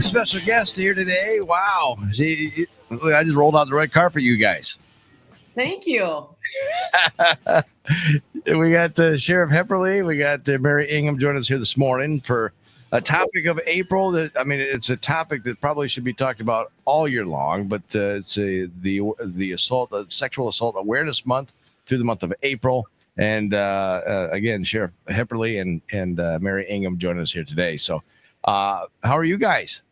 Special guest here today. Wow. See, I just rolled out the red carpet for you guys. Thank you. We got Sheriff Hepperly. We got Mary Ingham joining us here this morning for a topic of April. That it's a topic that probably should be talked about all year long, but it's the Sexual Assault Awareness Month through the month of April. And again, Sheriff Hepperly and Mary Ingham joining us here today. So, how are you guys?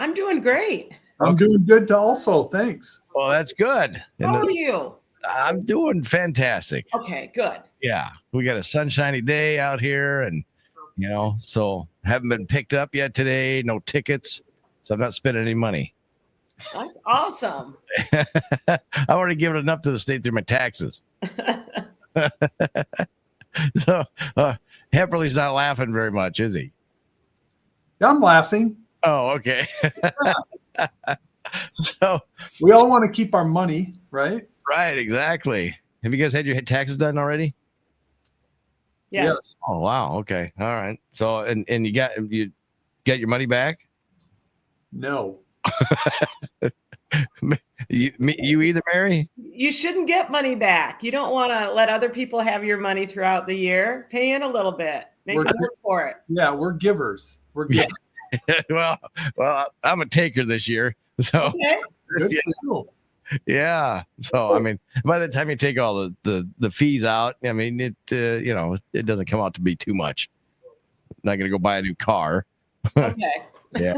I'm doing great. I'm doing good also. Thanks. Well, that's good. How are you? I'm doing fantastic. Okay, good. Yeah, we got a sunshiny day out here, and so haven't been picked up yet today. No tickets, so I'm not spending any money. That's awesome. I've already given enough to the state through my taxes. So Hepperly's not laughing very much, is he? I'm laughing. Oh, okay. So we all want to keep our money, right? Right, exactly. Have you guys had your taxes done already? Yes. Oh, wow. Okay. All right. So and you got your money back? No. You either, Mary? You shouldn't get money back. You don't want to let other people have your money throughout the year. Pay in a little bit. Make them work for it. Yeah, we're givers. We're givers. well, I'm a taker this year. So okay. Good for you. Yeah. So by the time you take all the fees out, it it doesn't come out to be too much. Not gonna go buy a new car. Okay. Yeah.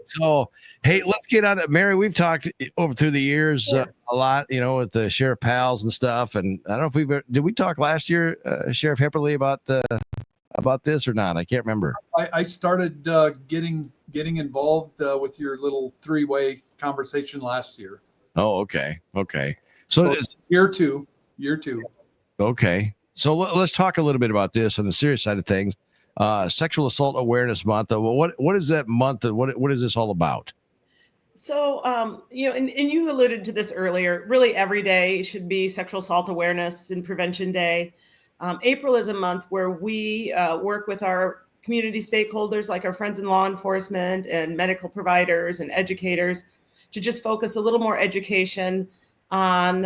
So hey, let's get on it. Mary, we've talked over through the years a lot, with the sheriff pals and stuff. And I don't know if did we talk last year, Sheriff Hepperly, about this or not? I can't remember. I started getting involved with your little three-way conversation last year. Oh, okay. So year two. Okay. So let's talk a little bit about this on the serious side of things. Sexual Assault Awareness Month. Well, what is that month? What is this all about? So, and you alluded to this earlier. Really, every day should be Sexual Assault Awareness and Prevention Day. April is a month where we work with our community stakeholders, like our friends in law enforcement and medical providers and educators, to just focus a little more education on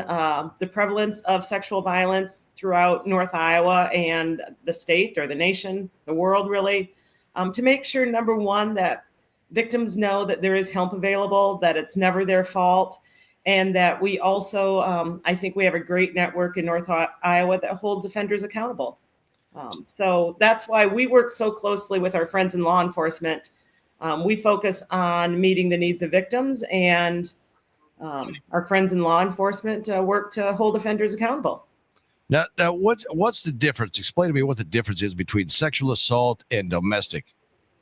the prevalence of sexual violence throughout North Iowa and the state or the nation, the world, really, to make sure, number one, that victims know that there is help available, that it's never their fault, and that we also, I think we have a great network in North Iowa that holds offenders accountable. So that's why we work so closely with our friends in law enforcement. We focus on meeting the needs of victims, and our friends in law enforcement work to hold offenders accountable. Now, what's the difference? Explain to me what the difference is between sexual assault and domestic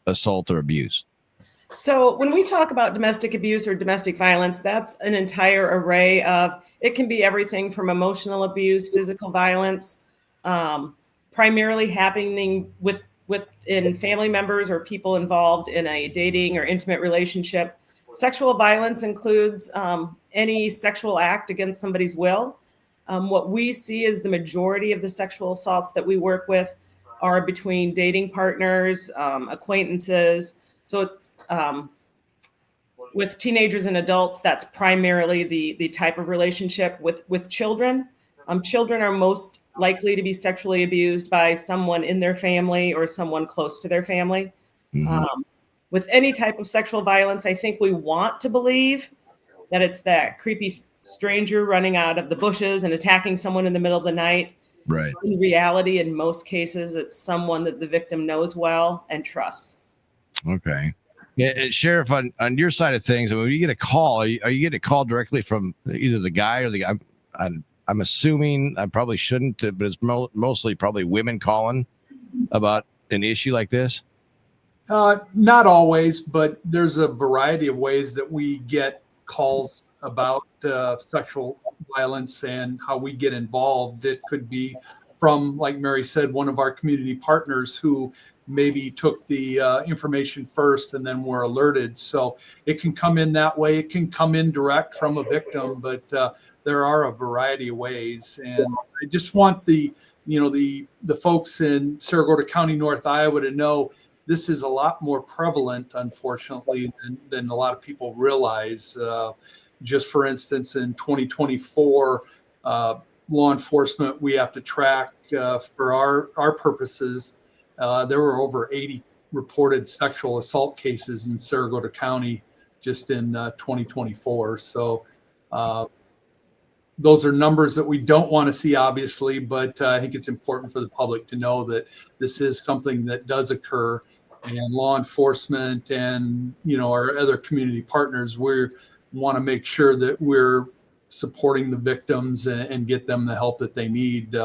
assault or abuse. So when we talk about domestic abuse or domestic violence, that's an entire array of, it can be everything from emotional abuse, physical violence, primarily happening within family members or people involved in a dating or intimate relationship. Sexual violence includes any sexual act against somebody's will. What we see is the majority of the sexual assaults that we work with are between dating partners, acquaintances. So it's with teenagers and adults, that's primarily the type of relationship. With children. Children are most likely to be sexually abused by someone in their family or someone close to their family. Mm-hmm. With any type of sexual violence, I think we want to believe that it's that creepy stranger running out of the bushes and attacking someone in the middle of the night. Right. In reality, in most cases, it's someone that the victim knows well and trusts. Okay. Yeah, Sheriff, on your side of things, when you get a call, are you getting a call directly from either the guy or the guy? I'm assuming, I probably shouldn't, but it's mostly probably women calling about an issue like this. Not always, but there's a variety of ways that we get calls about sexual violence and how we get involved. It could be from, like Mary said, one of our community partners who maybe took the information first and then were alerted. So it can come in that way. It can come in direct from a victim, but there are a variety of ways. And I just want the folks in Saragota County, North Iowa to know this is a lot more prevalent, unfortunately, than a lot of people realize. Just for instance, in 2024, law enforcement, we have to track for our purposes. There were over 80 reported sexual assault cases in Sarasota County just in 2024. So those are numbers that we don't want to see, obviously, but I think it's important for the public to know that this is something that does occur, and law enforcement and, our other community partners, we want to make sure that we're supporting the victims and get them the help that they need,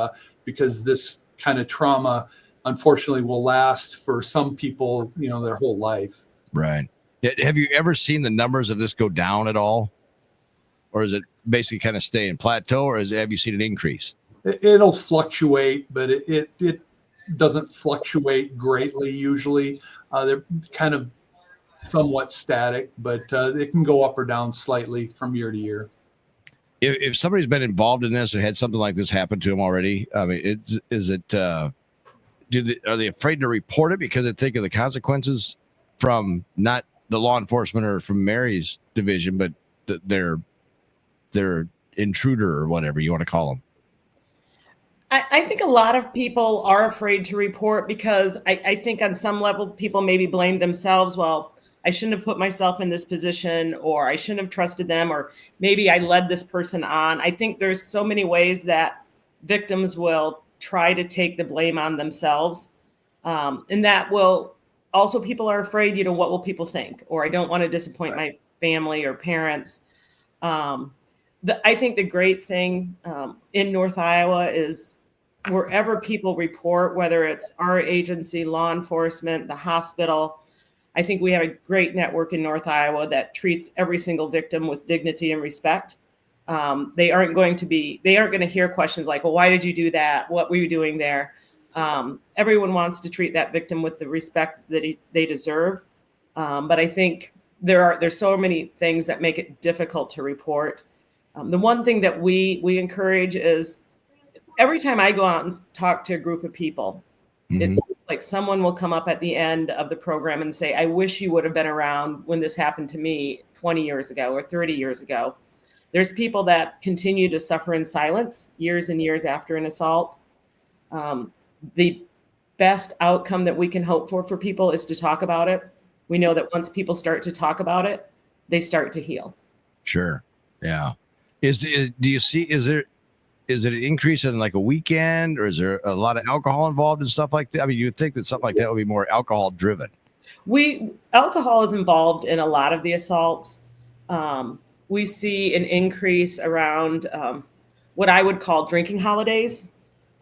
because this kind of trauma, unfortunately, will last for some people, their whole life. Right. Have you ever seen the numbers of this go down at all? Or is it basically kind of stay in plateau, or have you seen an increase? It'll fluctuate, but it doesn't fluctuate greatly usually. They're kind of somewhat static, but it can go up or down slightly from year to year. If somebody's been involved in this and had something like this happen to them already, I mean, are they afraid to report it because they think of the consequences from not the law enforcement or from Mary's division, but their intruder or whatever you want to call them? I think a lot of people are afraid to report because I think on some level people maybe blame themselves. Well, I shouldn't have put myself in this position, or I shouldn't have trusted them, or maybe I led this person on. I think there's so many ways that victims will try to take the blame on themselves. And that will also, people are afraid, what will people think? Or I don't want to disappoint my family or parents. I think the great thing in North Iowa is wherever people report, whether it's our agency, law enforcement, the hospital, I think we have a great network in North Iowa that treats every single victim with dignity and respect. They aren't going to hear questions like, well, why did you do that? What were you doing there? Everyone wants to treat that victim with the respect that they deserve. But I think there's so many things that make it difficult to report. The one thing that we encourage is every time I go out and talk to a group of people, Mm-hmm. it's like someone will come up at the end of the program and say, I wish you would have been around when this happened to me 20 years ago or 30 years ago. There's people that continue to suffer in silence years and years after an assault. The best outcome that we can hope for people is to talk about it. We know that once people start to talk about it, they start to heal. Sure. Yeah. Is it an increase in like a weekend, or is there a lot of alcohol involved and stuff like that? I mean, you'd think that something like that would be more alcohol driven. Alcohol is involved in a lot of the assaults. We see an increase around what I would call drinking holidays,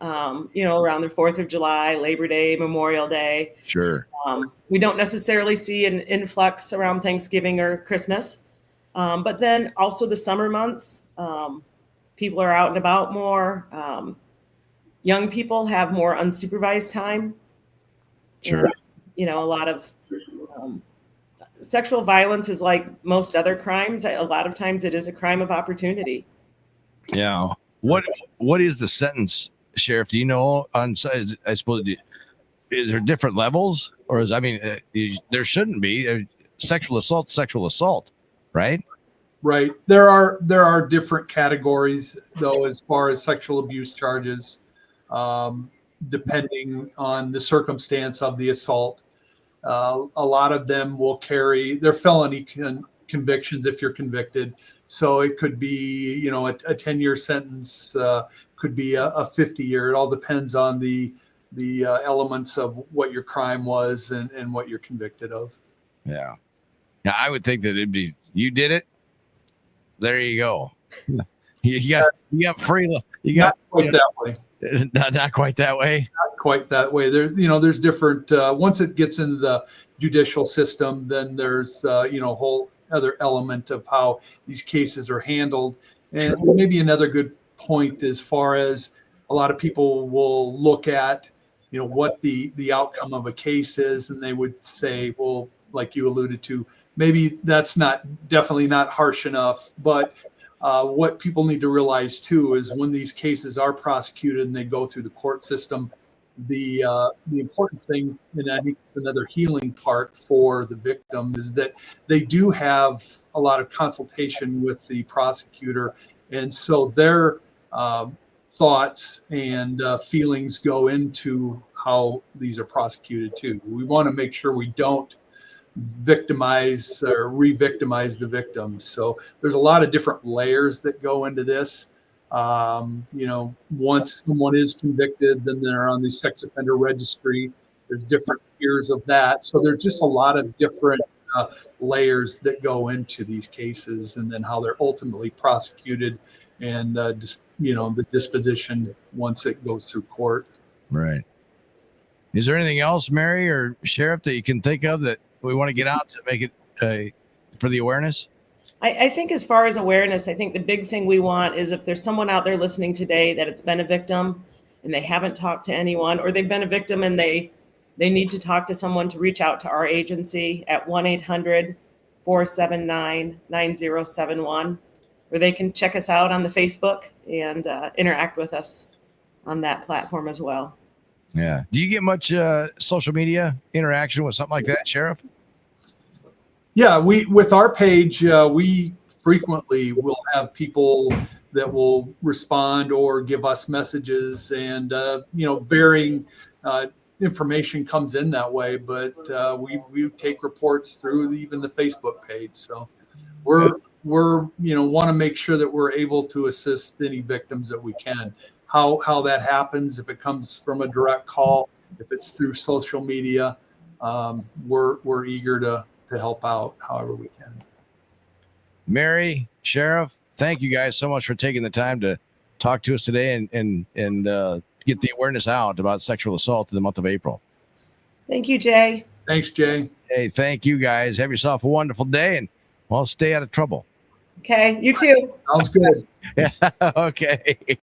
around the 4th of July, Labor Day, Memorial Day. Sure. We don't necessarily see an influx around Thanksgiving or Christmas, but then also the summer months. People are out and about more. Young people have more unsupervised time. Sure. And, a lot of sexual violence is like most other crimes. A lot of times it is a crime of opportunity. Yeah. What is the sentence, Sheriff? Do you know? I suppose, is there different levels, or there shouldn't be sexual assault, right? Right. There are different categories, though, as far as sexual abuse charges, depending on the circumstance of the assault. A lot of them will carry their felony convictions if you're convicted. So it could be, a 10-year sentence, could be a 50-year. It all depends on the elements of what your crime was and what you're convicted of. Yeah. Yeah. I would think that it'd be, you did it. There you go. You got free. You got not quite that way. Not quite that way. Not quite that way. There's different. Once it gets into the judicial system, then there's a whole other element of how these cases are handled. And maybe another good point, as far as a lot of people will look at, what the outcome of a case is, and they would say, well, like you alluded to, maybe that's definitely not harsh enough. But what people need to realize too is when these cases are prosecuted and they go through the court system, the important thing, and I think it's another healing part for the victim, is that they do have a lot of consultation with the prosecutor, and so their thoughts and feelings go into how these are prosecuted too. We want to make sure we don't victimize or re-victimize the victims. So there's a lot of different layers that go into this. Once someone is convicted, then they're on the sex offender registry. There's different tiers of that. So there's just a lot of different layers that go into these cases, and then how they're ultimately prosecuted, and the disposition once it goes through court. Right. Is there anything else, Mary or Sheriff, that you can think of that we want to get out to make it for the awareness? I think as far as awareness, I think the big thing we want is if there's someone out there listening today that it's been a victim and they haven't talked to anyone, or they've been a victim and they need to talk to someone, to reach out to our agency at 1-800-479-9071, where they can check us out on the Facebook and interact with us on that platform as well. Yeah. Do you get much social media interaction with something like that, Sheriff? Yeah, with our page, we frequently will have people that will respond or give us messages, and varying information comes in that way. But we take reports through even the Facebook page. So we're want to make sure that we're able to assist any victims that we can. How that happens, if it comes from a direct call, if it's through social media, we're eager to help out however we can. Mary, Sheriff, thank you guys so much for taking the time to talk to us today and get the awareness out about sexual assault in the month of April. Thank you, Jay. Thanks, Jay. Hey, thank you guys. Have yourself a wonderful day, and stay out of trouble. Okay, you too. Sounds good. Yeah. Okay.